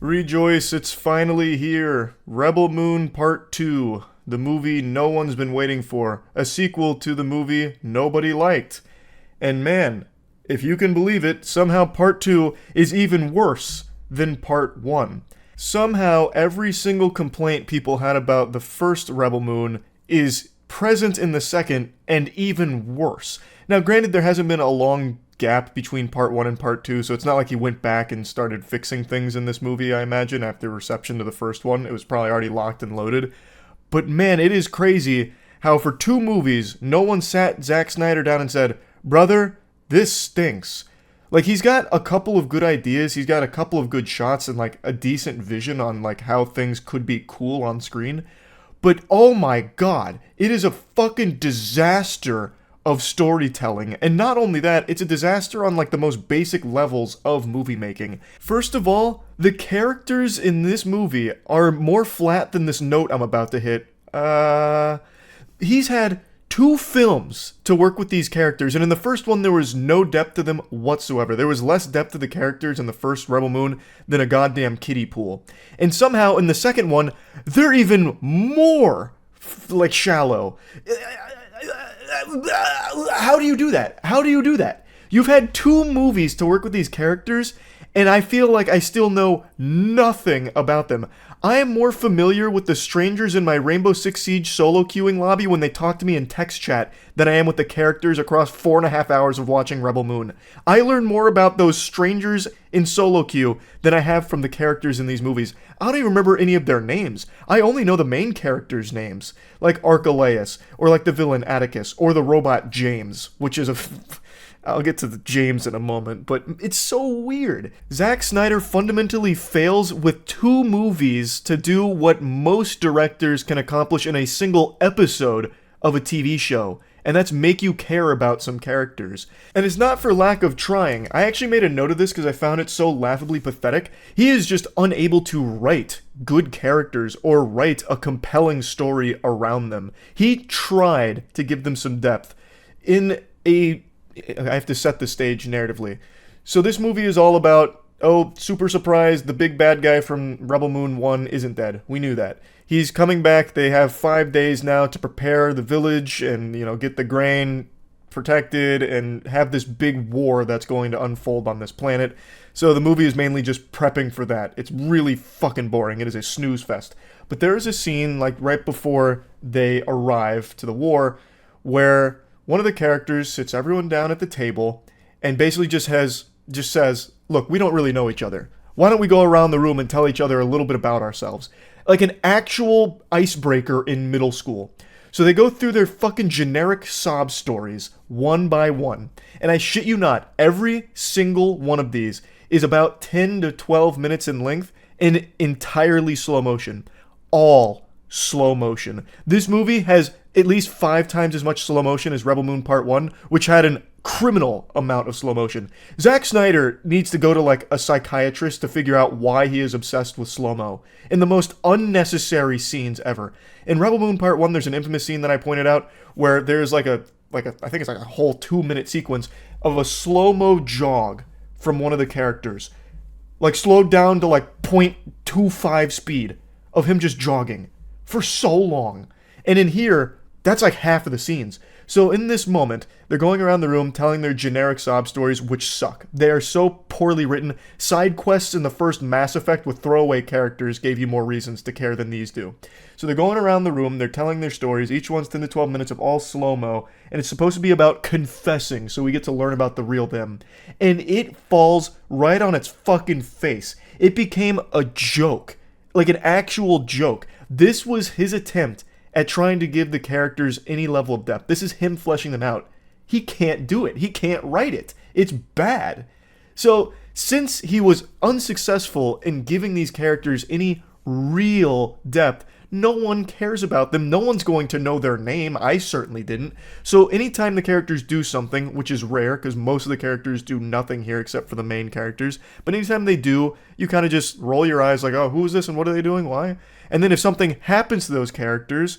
Rejoice, it's finally here. Rebel Moon Part 2, the movie no one's been waiting for, a sequel to the movie nobody liked. And man, if you can believe it, somehow Part 2 is even worse than Part 1. Somehow, every single complaint people had about the first Rebel Moon is present in the second, and even worse. Now, granted, there hasn't been a long gap between part 1 and part 2, so it's not like he went back and started fixing things in this movie, I imagine, after reception to the first one. It was probably already locked and loaded. But man, it is crazy how for 2 movies, no one sat Zack Snyder down and said, "Brother, this stinks." Like, he's got a couple of good ideas, he's got a couple of good shots, and like a decent vision on like how things could be cool on screen. But oh my god, it is a fucking disaster of storytelling. And not only that, it's a disaster on like the most basic levels of movie making. First of all, the characters in this movie are more flat than this note I'm about to hit. He's had 2 films to work with these characters, and in the first one there was no depth to them whatsoever. There was less depth to the characters in the first Rebel Moon than a goddamn kiddie pool. And somehow in the second one, they're even more like shallow. How do you do that? How do you do that? You've had 2 movies to work with these characters, and I feel like I still know nothing about them. I am more familiar with the strangers in my Rainbow Six Siege solo queuing lobby when they talk to me in text chat than I am with the characters across 4.5 hours of watching Rebel Moon. I learn more about those strangers in solo queue than I have from the characters in these movies. I don't even remember any of their names. I only know the main characters' names, like Archelaus, or like the villain Atticus, or the robot James, which is a... I'll get to the James in a moment, but it's so weird. Zack Snyder fundamentally fails with 2 movies to do what most directors can accomplish in a single episode of a TV show, and that's make you care about some characters. And it's not for lack of trying. I actually made a note of this because I found it so laughably pathetic. He is just unable to write good characters or write a compelling story around them. He tried to give them some depth. I have to set the stage narratively. So this movie is all about, oh, super surprise, the big bad guy from Rebel Moon 1 isn't dead. We knew that. He's coming back. They have 5 days now to prepare the village and, get the grain protected and have this big war that's going to unfold on this planet. So the movie is mainly just prepping for that. It's really fucking boring. It is a snooze fest. But there is a scene, like right before they arrive to the war, where one of the characters sits everyone down at the table and basically just says, "Look, we don't really know each other. Why don't we go around the room and tell each other a little bit about ourselves?" Like an actual icebreaker in middle school. So they go through their fucking generic sob stories one by one. And I shit you not, every single one of these is about 10 to 12 minutes in length and entirely slow motion. All slow motion. This movie has at least 5 times as much slow motion as Rebel Moon Part 1, which had an criminal amount of slow motion. Zack Snyder needs to go to like a psychiatrist to figure out why he is obsessed with slow-mo in the most unnecessary scenes ever. In Rebel Moon Part 1, there's an infamous scene that I pointed out where there's like a I think it's like a whole 2-minute sequence of a slow-mo jog from one of the characters. Like slowed down to like 0.25 speed of him just jogging for so long. And in here, that's like half of the scenes. So in this moment, they're going around the room telling their generic sob stories, which suck. They are so poorly written. Side quests in the first Mass Effect with throwaway characters gave you more reasons to care than these do. So they're going around the room, they're telling their stories, each one's 10 to 12 minutes of all slow-mo, and it's supposed to be about confessing, so we get to learn about the real them. And it falls right on its fucking face. It became a joke. Like an actual joke. This was his attempt at trying to give the characters any level of depth. This is him fleshing them out. He can't do it. He can't write it. It's bad. So, since he was unsuccessful in giving these characters any real depth, no one cares about them. No one's going to know their name. I certainly didn't. So anytime the characters do something, which is rare because most of the characters do nothing here except for the main characters, but anytime they do, you kind of just roll your eyes like, oh, who is this and what are they doing? Why? And then if something happens to those characters,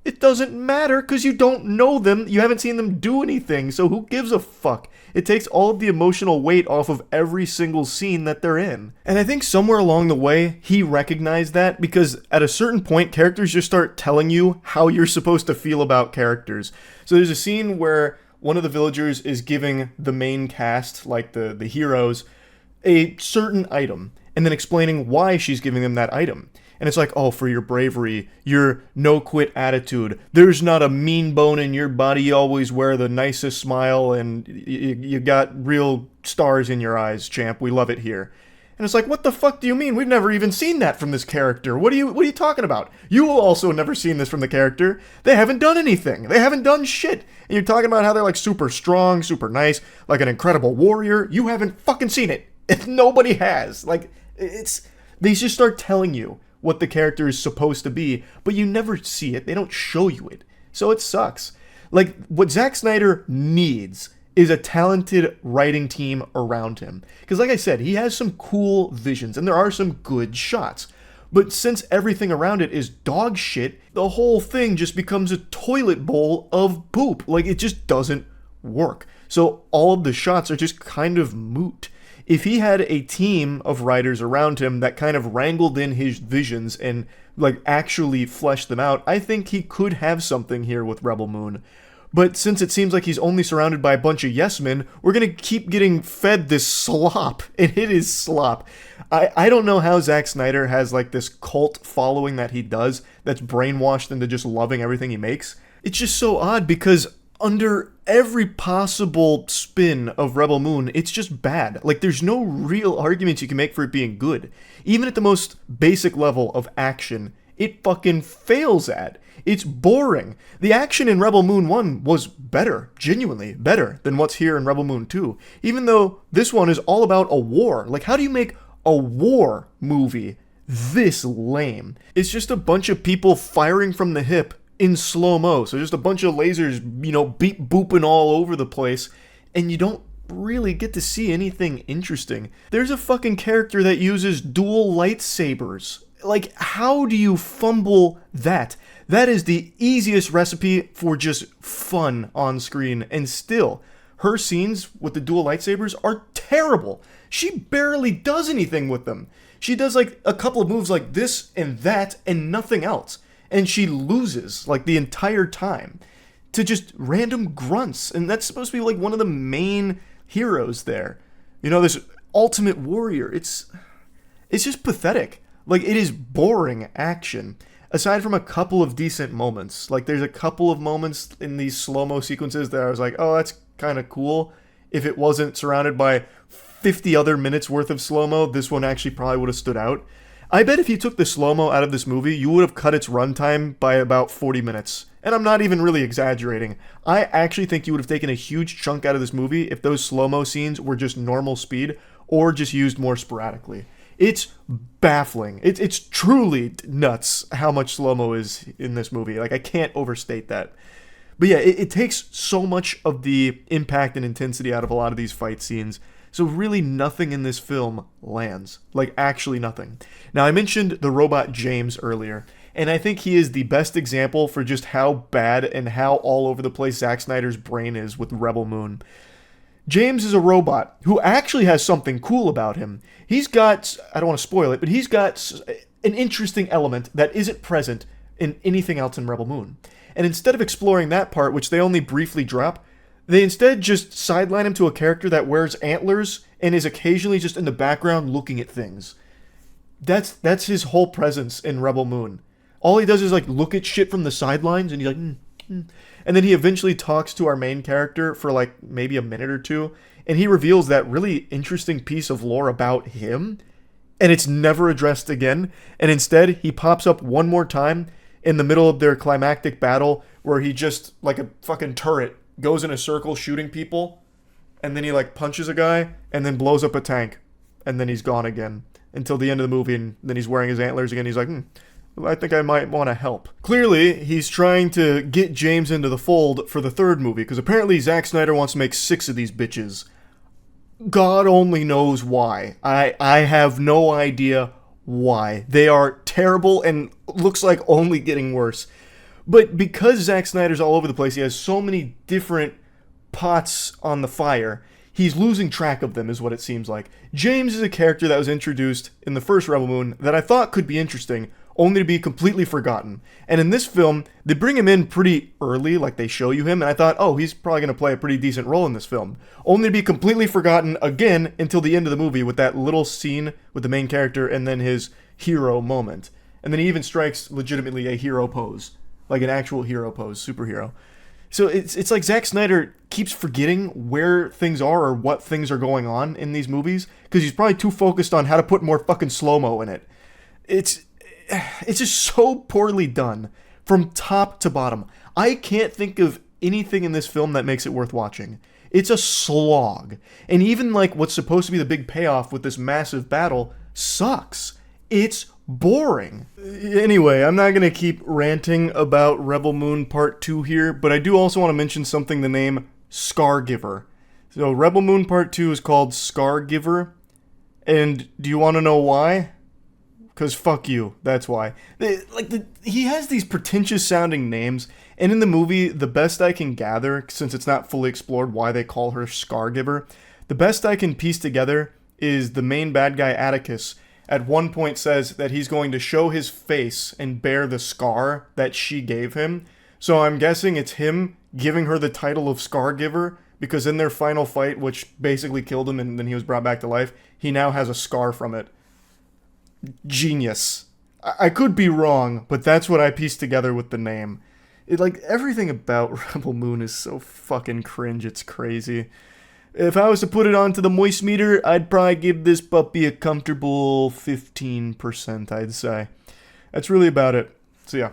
It doesn't matter because you don't know them. You haven't seen them do anything, so who gives a fuck? It takes all of the emotional weight off of every single scene that they're in. And I think somewhere along the way, he recognized that because at a certain point, characters just start telling you how you're supposed to feel about characters. So there's a scene where one of the villagers is giving the main cast, like the heroes, a certain item, and then explaining why she's giving them that item. And it's like, oh, for your bravery, your no-quit attitude. There's not a mean bone in your body. You always wear the nicest smile, and you got real stars in your eyes, champ. We love it here. And it's like, what the fuck do you mean? We've never even seen that from this character. What are you talking about? You also never seen this from the character. They haven't done anything. They haven't done shit. And you're talking about how they're like super strong, super nice, like an incredible warrior. You haven't fucking seen it. Nobody has. Like, they just start telling you what the character is supposed to be, but you never see it. They don't show you it. So it sucks. Like, what Zack Snyder needs is a talented writing team around him. Because like I said, he has some cool visions, and there are some good shots. But since everything around it is dog shit, the whole thing just becomes a toilet bowl of poop. Like, it just doesn't work. So all of the shots are just kind of moot. If he had a team of writers around him that kind of wrangled in his visions and like actually fleshed them out, I think he could have something here with Rebel Moon. But since it seems like he's only surrounded by a bunch of yes men, we're gonna keep getting fed this slop, and it is slop. I don't know how Zack Snyder has like this cult following that he does that's brainwashed into just loving everything he makes. It's just so odd because under every possible spin of Rebel Moon, it's just bad. Like, there's no real arguments you can make for it being good. Even at the most basic level of action, it fucking fails at. It's boring. The action in Rebel Moon 1 was better, genuinely better, than what's here in Rebel Moon 2. Even though this one is all about a war. Like, how do you make a war movie this lame? It's just a bunch of people firing from the hip in slow-mo, so just a bunch of lasers, beep booping all over the place, and you don't really get to see anything interesting. There's a fucking character that uses dual lightsabers. Like, how do you fumble that? That is the easiest recipe for just fun on screen, and still, her scenes with the dual lightsabers are terrible. She barely does anything with them. She does like a couple of moves like this and that and nothing else. And she loses, like, the entire time to just random grunts. And that's supposed to be, like, one of the main heroes there. This ultimate warrior. It's just pathetic. Like, it is boring action. Aside from a couple of decent moments. Like, there's a couple of moments in these slow-mo sequences that I was like, oh, that's kind of cool. If it wasn't surrounded by 50 other minutes worth of slow-mo, this one actually probably would have stood out. I bet if you took the slow-mo out of this movie, you would have cut its runtime by about 40 minutes. And I'm not even really exaggerating. I actually think you would have taken a huge chunk out of this movie if those slow-mo scenes were just normal speed or just used more sporadically. It's baffling. It's truly nuts how much slow-mo is in this movie. Like, I can't overstate that. But yeah, it takes so much of the impact and intensity out of a lot of these fight scenes. So really nothing in this film lands. Like, actually nothing. Now, I mentioned the robot James earlier, and I think he is the best example for just how bad and how all over the place Zack Snyder's brain is with Rebel Moon. James is a robot who actually has something cool about him. He's got, I don't want to spoil it, but he's got an interesting element that isn't present in anything else in Rebel Moon. And instead of exploring that part, which they only briefly drop, they instead just sideline him to a character that wears antlers and is occasionally just in the background looking at things. That's his whole presence in Rebel Moon. All he does is like look at shit from the sidelines and he's like, And then he eventually talks to our main character for like maybe a minute or two, and he reveals that really interesting piece of lore about him, and it's never addressed again. And instead, he pops up one more time in the middle of their climactic battle where he just, like a fucking turret, goes in a circle shooting people, and then he like punches a guy and then blows up a tank, and then he's gone again until the end of the movie, and then he's wearing his antlers again. He's like, I think I might want to help. Clearly, he's trying to get James into the fold for the third movie, because apparently Zack Snyder wants to make 6 of these bitches. God only knows why. I have no idea why. They are terrible and looks like only getting worse. But because Zack Snyder's all over the place, he has so many different pots on the fire. He's losing track of them, is what it seems like. James is a character that was introduced in the first Rebel Moon that I thought could be interesting, only to be completely forgotten. And in this film, they bring him in pretty early, like they show you him, and I thought, oh, he's probably going to play a pretty decent role in this film. Only to be completely forgotten again until the end of the movie with that little scene with the main character and then his hero moment. And then he even strikes legitimately a hero pose, like an actual hero pose, superhero. So it's like Zack Snyder keeps forgetting where things are or what things are going on in these movies because he's probably too focused on how to put more fucking slow-mo in it. It's just so poorly done from top to bottom. I can't think of anything in this film that makes it worth watching. It's a slog. And even like what's supposed to be the big payoff with this massive battle sucks. It's boring. Anyway, I'm not going to keep ranting about Rebel Moon Part 2 here, but I do also want to mention something, the name Scargiver. So Rebel Moon Part 2 is called Scargiver, and do you want to know why? Because fuck you, that's why. He has these pretentious sounding names, and in the movie, the best I can gather, since it's not fully explored why they call her Scargiver, the best I can piece together is the main bad guy Atticus at one point says that he's going to show his face and bear the scar that she gave him. So I'm guessing it's him giving her the title of Scargiver, because in their final fight, which basically killed him and then he was brought back to life, he now has a scar from it. Genius. I could be wrong, but that's what I pieced together with the name. Everything about Rebel Moon is so fucking cringe, it's crazy. If I was to put it onto the moist meter, I'd probably give this puppy a comfortable 15%, I'd say. That's really about it. So yeah.